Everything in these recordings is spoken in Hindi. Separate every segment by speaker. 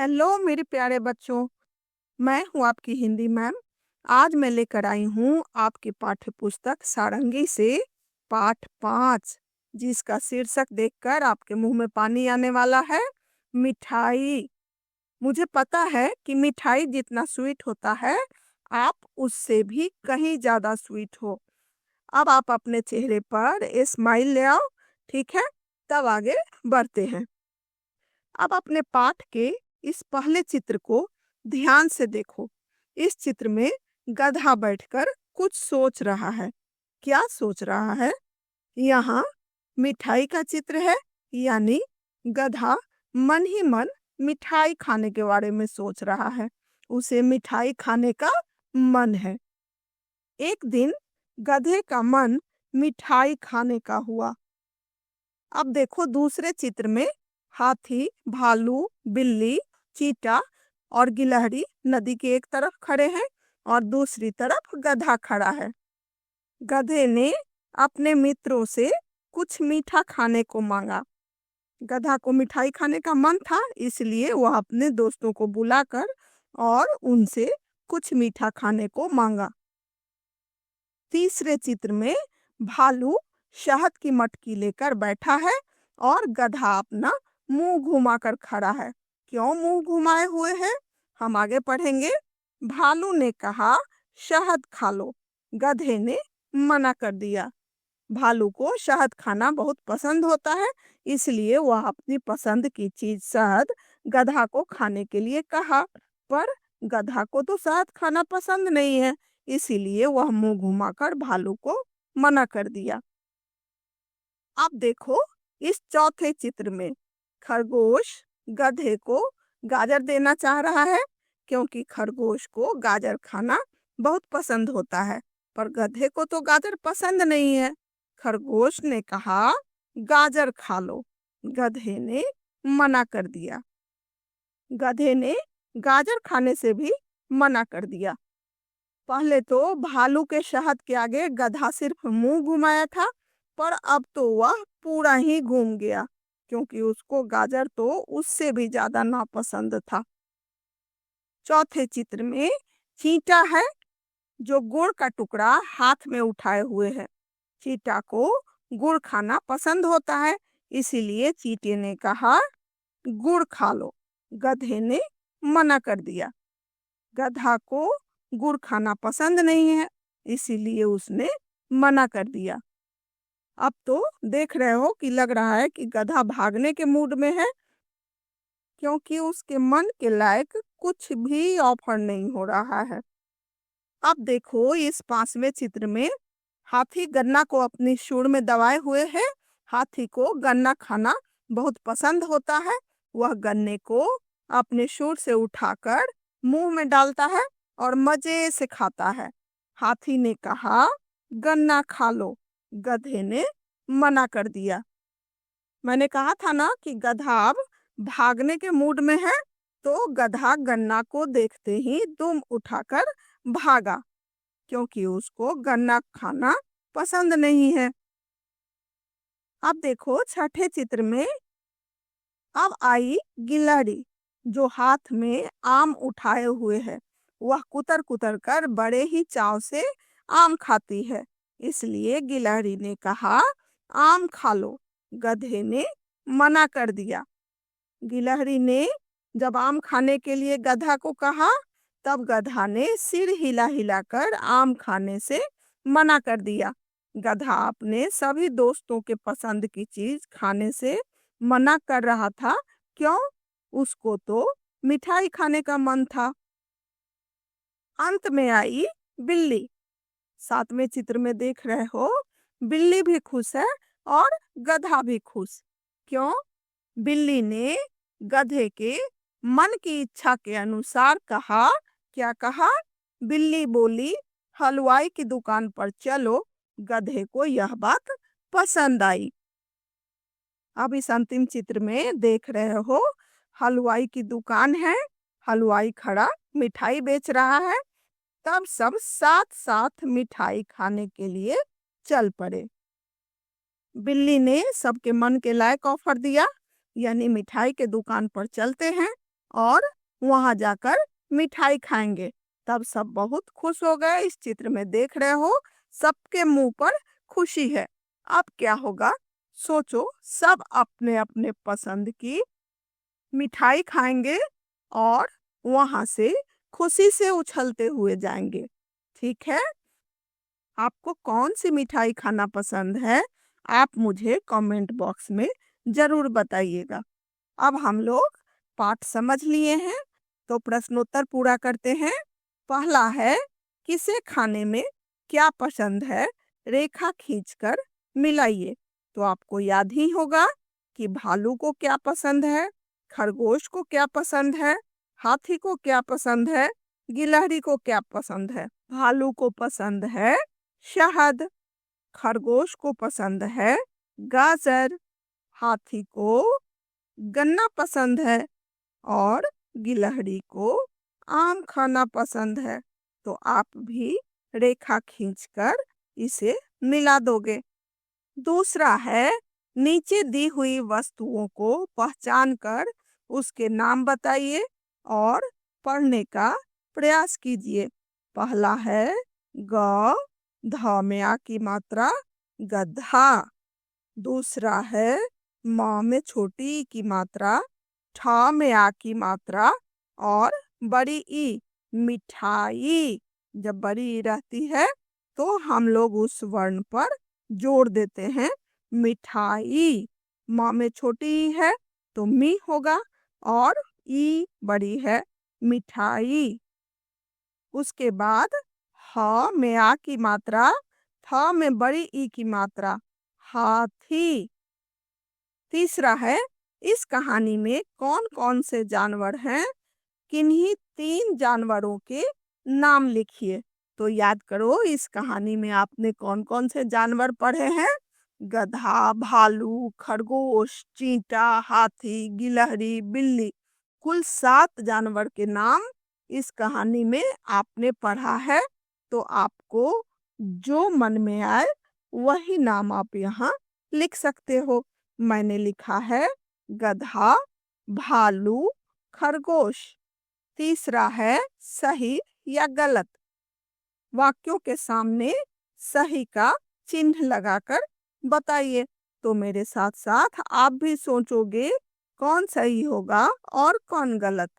Speaker 1: हेलो मेरे प्यारे बच्चों। मैं हूँ आपकी हिंदी मैम। आज मैं लेकर आई हूँ आपकी पाठ्य पुस्तक सारंगी से पाठ 5, जिसका शीर्षक देखकर आपके मुंह में पानी आने वाला है, मिठाई। मुझे पता है कि मिठाई जितना स्वीट होता है, आप उससे भी कहीं ज्यादा स्वीट हो। अब आप अपने चेहरे पर स्माइल ले आओ, ठीक है? तब आगे बढ़ते हैं। अब अपने पाठ के इस पहले चित्र को ध्यान से देखो। इस चित्र में गधा बैठकर कुछ सोच रहा है। क्या सोच रहा है? यहाँ मिठाई का चित्र है, यानी गधा मन ही मन मिठाई खाने के बारे में सोच रहा है। उसे मिठाई खाने का मन है। एक दिन गधे का मन मिठाई खाने का हुआ। अब देखो दूसरे चित्र में हाथी, भालू, बिल्ली, चीता और गिलहरी नदी के एक तरफ खड़े हैं और दूसरी तरफ गधा खड़ा है। गधे ने अपने मित्रों से कुछ मीठा खाने को मांगा। गधा को मिठाई खाने का मन था, इसलिए वह अपने दोस्तों को बुलाकर और उनसे कुछ मीठा खाने को मांगा। तीसरे चित्र में भालू शहद की मटकी लेकर बैठा है और गधा अपना मुंह घुमाकर खड़ा है। क्यों मुंह घुमाए हुए है? हम आगे पढ़ेंगे। भालू ने कहा, शहद खा लो। गधे ने मना कर दिया। भालू को शहद खाना बहुत पसंद होता है, इसलिए वह अपनी पसंद की चीज शहद गधा को खाने के लिए कहा, पर गधा को तो शहद खाना पसंद नहीं है, इसीलिए वह मुंह घुमाकर भालू को मना कर दिया। अब देखो इस चौथे चित्र में खरगोश गधे को गाजर देना चाह रहा है, क्योंकि खरगोश को गाजर खाना बहुत पसंद होता है, पर गधे को तो गाजर पसंद नहीं है। खरगोश ने कहा, गाजर खा लो। गधे ने मना कर दिया। गधे ने गाजर खाने से भी मना कर दिया। पहले तो भालू के शहद के आगे गधा सिर्फ मुंह घुमाया था, पर अब तो वह पूरा ही घूम गया, क्योंकि उसको गाजर तो उससे भी ज्यादा नापसंद था। चौथे चित्र में चींटा है, जो गुड़ का टुकड़ा हाथ में उठाए हुए है। चींटा को गुड़ खाना पसंद होता है, इसीलिए चींटे ने कहा, गुड़ खा लो। गधे ने मना कर दिया। गधा को गुड़ खाना पसंद नहीं है, इसीलिए उसने मना कर दिया। अब तो देख रहे हो कि लग रहा है कि गधा भागने के मूड में है, क्योंकि उसके मन के लायक कुछ भी ऑफर नहीं हो रहा है। अब देखो इस 5वें चित्र में हाथी गन्ना को अपनी सूंड में दबाए हुए है। हाथी को गन्ना खाना बहुत पसंद होता है। वह गन्ने को अपने सूंड से उठाकर मुंह में डालता है और मजे से खाता है। हाथी ने कहा, गन्ना खा लो। गधे ने मना कर दिया। मैंने कहा था ना कि गधा अब भागने के मूड में है, तो गधा गन्ना को देखते ही दुम उठाकर भागा, क्योंकि उसको गन्ना खाना पसंद नहीं है। अब देखो छठे चित्र में अब आई गिलहरी, जो हाथ में आम उठाए हुए है। वह कुतर कुतर कर बड़े ही चाव से आम खाती है, इसलिए गिलहरी ने कहा, आम खा लो। गधे ने मना कर दिया। गिलहरी ने जब आम खाने के लिए गधा को कहा, तब गधा ने सिर हिला हिलाकर आम खाने से मना कर दिया। गधा अपने सभी दोस्तों के पसंद की चीज खाने से मना कर रहा था। क्यों? उसको तो मिठाई खाने का मन था। अंत में आई बिल्ली। 7वें चित्र में देख रहे हो, बिल्ली भी खुश है और गधा भी खुश। क्यों? बिल्ली ने गधे के मन की इच्छा के अनुसार कहा। क्या कहा? बिल्ली बोली, हलवाई की दुकान पर चलो। गधे को यह बात पसंद आई। अब इस अंतिम चित्र में देख रहे हो, हलवाई की दुकान है। हलवाई खड़ा मिठाई बेच रहा है। तब सब साथ साथ मिठाई खाने के लिए चल पड़े। बिल्ली ने सबके मन के लायक ऑफर दिया, यानी मिठाई के दुकान पर चलते हैं और वहां जाकर मिठाई खाएंगे। तब सब बहुत खुश हो गए। इस चित्र में देख रहे हो, सबके मुंह पर खुशी है। अब क्या होगा, सोचो। सब अपने अपने पसंद की मिठाई खाएंगे और वहां से खुशी से उछलते हुए जाएंगे। ठीक है, आपको कौन सी मिठाई खाना पसंद है? आप मुझे कमेंट बॉक्स में जरूर बताइएगा। अब हम लोग पाठ समझ लिए हैं, तो प्रश्नोत्तर पूरा करते हैं। पहला है, किसे खाने में क्या पसंद है, रेखा खींचकर मिलाइए। तो आपको याद ही होगा कि भालू को क्या पसंद है, खरगोश को क्या पसंद है, हाथी को क्या पसंद है, गिलहरी को क्या पसंद है। भालू को पसंद है शहद, खरगोश को पसंद है गाजर, हाथी को गन्ना पसंद है और गिलहरी को आम खाना पसंद है। तो आप भी रेखा खींचकर इसे मिला दोगे। दूसरा है, नीचे दी हुई वस्तुओं को पहचान कर उसके नाम बताइए और पढ़ने का प्रयास कीजिए। पहला है, ग, ध में आ की मात्रा गधा। दूसरा है, म में छोटी ई की मात्रा, ठ में आ की मात्रा और बड़ी ई मिठाई। जब बड़ी ई रहती है तो हम लोग उस वर्ण पर जोड़ देते हैं, मिठाई। म में छोटी ई है तो मी होगा और ई बड़ी है, मिठाई। उसके बाद ह में आ की मात्रा, थ में बड़ी ई की मात्रा, हाथी। तीसरा है, इस कहानी में कौन कौन से जानवर हैं, किन्हीं 3 जानवरों के नाम लिखिए। तो याद करो, इस कहानी में आपने कौन कौन से जानवर पढ़े हैं? गधा, भालू, खरगोश, चींटा, हाथी, गिलहरी, बिल्ली। कुल 7 जानवर के नाम इस कहानी में आपने पढ़ा है। तो आपको जो मन में आए वही नाम आप यहाँ लिख सकते हो। मैंने लिखा है गधा, भालू, खरगोश। तीसरा है, सही या गलत। वाक्यों के सामने सही का चिन्ह लगाकर बताइए। तो मेरे साथ साथ आप भी सोचोगे कौन सही होगा और कौन गलत।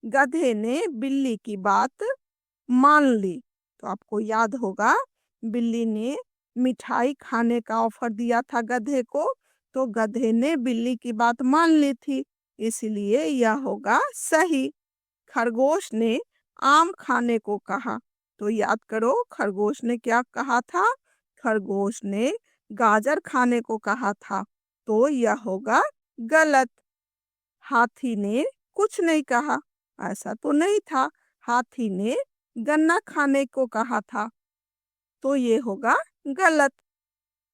Speaker 1: गधे ने बिल्ली की बात मान ली। तो आपको याद होगा, बिल्ली ने मिठाई खाने का ऑफर दिया था गधे को, तो गधे ने बिल्ली की बात मान ली थी, इसलिए यह होगा सही। खरगोश ने आम खाने को कहा। तो याद करो, खरगोश ने क्या कहा था? खरगोश ने गाजर खाने को कहा था, तो यह होगा गलत। हाथी ने कुछ नहीं कहा, ऐसा तो नहीं था। हाथी ने गन्ना खाने को कहा था, तो ये होगा गलत।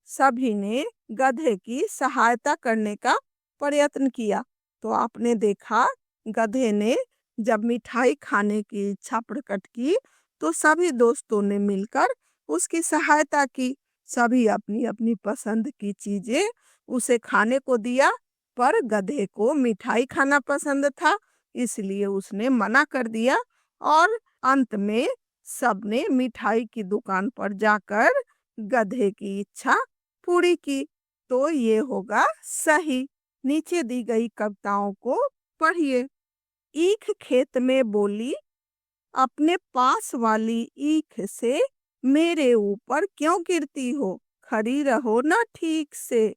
Speaker 1: सभी ने गधे की सहायता करने का प्रयत्न किया। तो आपने देखा, गधे ने जब मिठाई खाने की इच्छा प्रकट की तो सभी दोस्तों ने मिलकर उसकी सहायता की। सभी अपनी अपनी पसंद की चीजें उसे खाने को दिया, पर गधे को मिठाई खाना पसंद था, इसलिए उसने मना कर दिया। और अंत में सबने मिठाई की दुकान पर जाकर गधे की इच्छा पूरी की। तो ये होगा सही। नीचे दी गई कविताओं को पढ़िए। ईख खेत में बोली, अपने पास वाली ईख से मेरे ऊपर क्यों गिरती हो, खड़ी रहो ना ठीक से।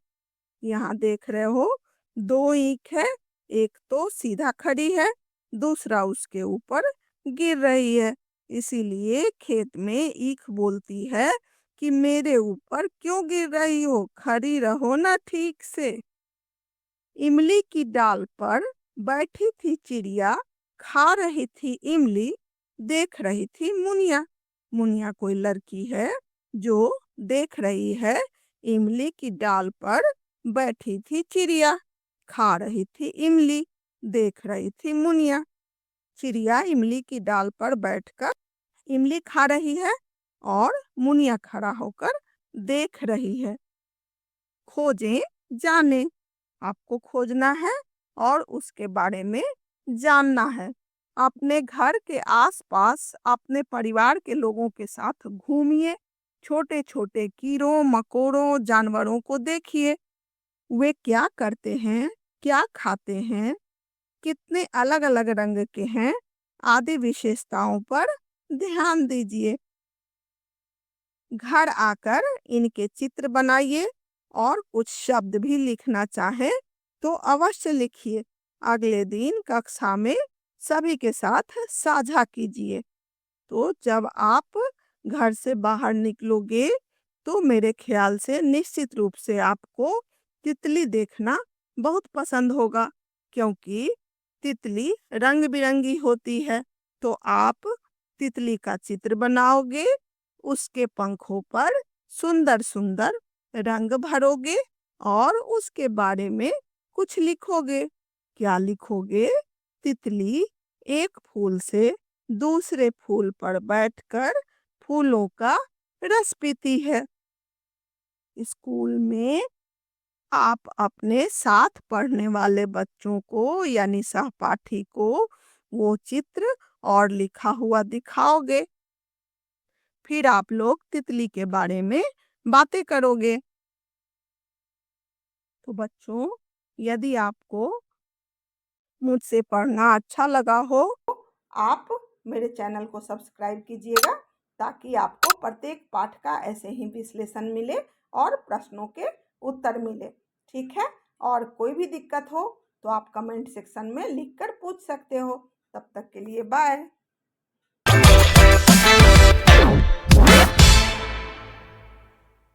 Speaker 1: यहाँ देख रहे हो, 2 ईख है, एक तो सीधा खड़ी है, दूसरा उसके ऊपर गिर रही है। इसीलिए खेत में ईख बोलती है कि मेरे ऊपर क्यों गिर रही हो, खड़ी रहो ना ठीक से। इमली की डाल पर बैठी थी चिड़िया, खा रही थी इमली, देख रही थी मुनिया। मुनिया कोई लड़की है जो देख रही है, इमली की डाल पर बैठी थी चिड़िया, खा रही थी इमली, देख रही थी मुनिया। चिड़िया इमली की डाल पर बैठकर इमली खा रही है और मुनिया खड़ा होकर देख रही है। खोजें, जाने। आपको खोजना है और उसके बारे में जानना है। अपने घर के आसपास अपने परिवार के लोगों के साथ घूमिए। छोटे छोटे कीड़ों मकोड़ों जानवरों को देखिए। वे क्या करते हैं, क्या खाते हैं, कितने अलग अलग रंग के हैं, आदि विशेषताओं पर ध्यान दीजिए। घर आकर इनके चित्र बनाइए और कुछ शब्द भी लिखना चाहें तो अवश्य लिखिए। अगले दिन कक्षा में सभी के साथ साझा कीजिए। तो जब आप घर से बाहर निकलोगे तो मेरे ख्याल से निश्चित रूप से आपको तितली देखना बहुत पसंद होगा, क्योंकि तितली रंग बिरंगी होती है। तो आप तितली का चित्र बनाओगे, उसके पंखों पर सुंदर सुंदर रंग भरोगे और उसके बारे में कुछ लिखोगे। क्या लिखोगे? तितली एक फूल से दूसरे फूल पर बैठकर फूलों का रस पीती है। स्कूल में आप अपने साथ पढ़ने वाले बच्चों को यानी सहपाठी को वो चित्र और लिखा हुआ दिखाओगे। फिर आप लोग तितली के बारे में बातें करोगे। तो बच्चों, यदि आपको मुझसे पढ़ना अच्छा लगा हो, आप मेरे चैनल को सब्सक्राइब कीजिएगा ताकि आपको प्रत्येक पाठ का ऐसे ही विश्लेषण मिले और प्रश्नों के उत्तर मिले। ठीक है? और कोई भी दिक्कत हो तो आप कमेंट सेक्शन में लिखकर पूछ सकते हो। तब तक के लिए बाय।